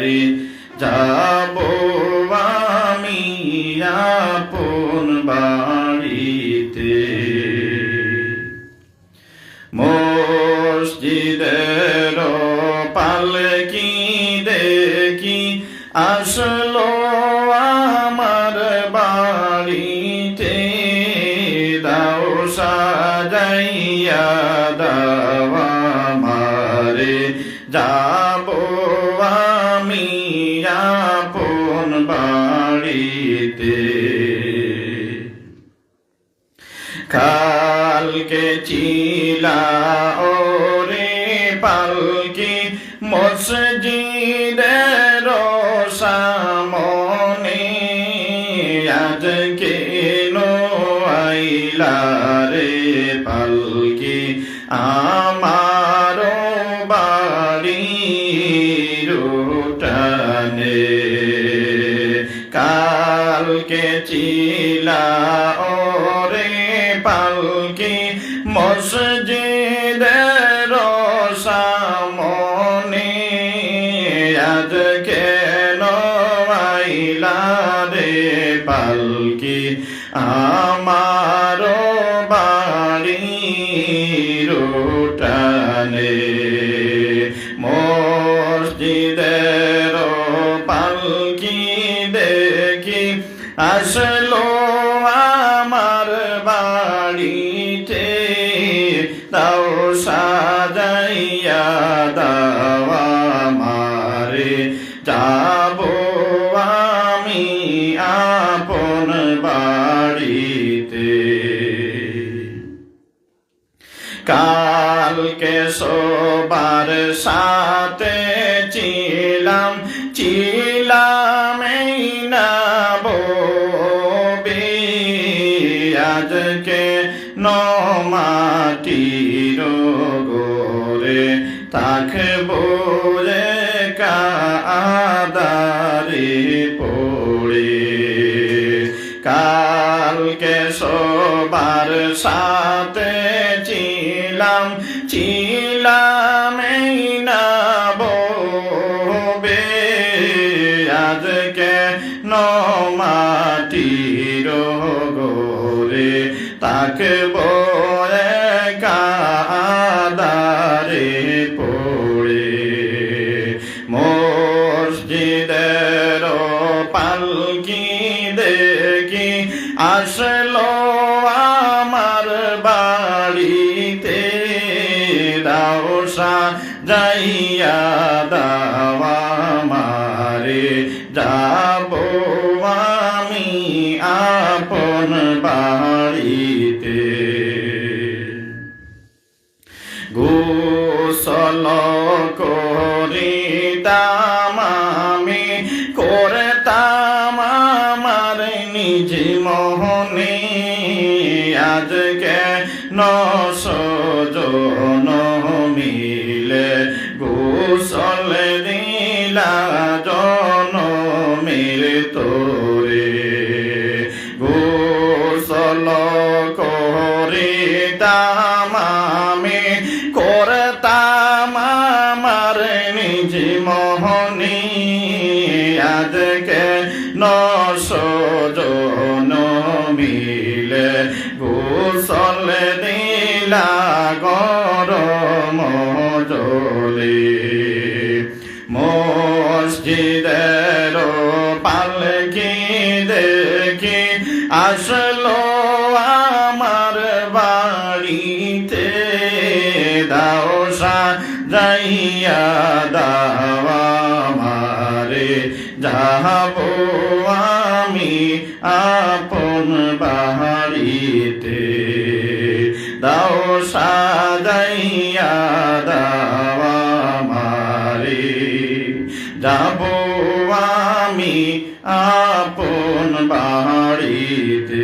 আমারে যাব আমি আপন বাড়িতে। মসজিদের পালকি দেখি আসলো আমার বাড়িতে, দাও সাজাইয়া দাও আমারে যাব আমি আপন বাড়িতে। কালকে চিলা ওরে পালকি মসজিদের সামনে, আজকে আইলা রে পালকি আমার বাড়ির উঠানে। কালকে চিলা ওরে পালকি মসজিদের সামনে, আজ কেন আইলা রে পালকি আমার বাড়ির উঠানে। মসজিদের পালকি দেখি আসলো আমার বাড়িতে, দাও সাজাইয়া দাও আমারে যাব আমি আপন বাড়িতে। কালকে সবার সাথে ছিলাম এই না ববে, আজকে মাটির গোরে থাকবো রে কাদারে পড়ে। কালকে সবার সাথে ছিলাম এই না ববে, আজকে মাটির গোরে থাকবো রে কাদারে পড়ে। মসজিদের পালকি দেখি আসলো আমার বাড়িতে, দাও সাজাইয়া দাও আমারে যাব আমি আপন বাড়িতে। গোসল করিতাম আমি করতাম আমার নিজ মোহনে, আজকে সজন মিলে গোসল দিলা জনমের তোরে। গোসল করিতাম আমি করতাম আমার নিজ মোহনে, আজকে সজন মিলে গোসল দিলা গরম জলে। মসজিদের পালকি দেখি আসলো আমার বাড়িতে, দাও সাজাইয়া দাও আমারে যাব আমি আপন বাড়িতে। দাও সাজাইয়া দাও আমারে যাব আমি আপন বাড়িতে।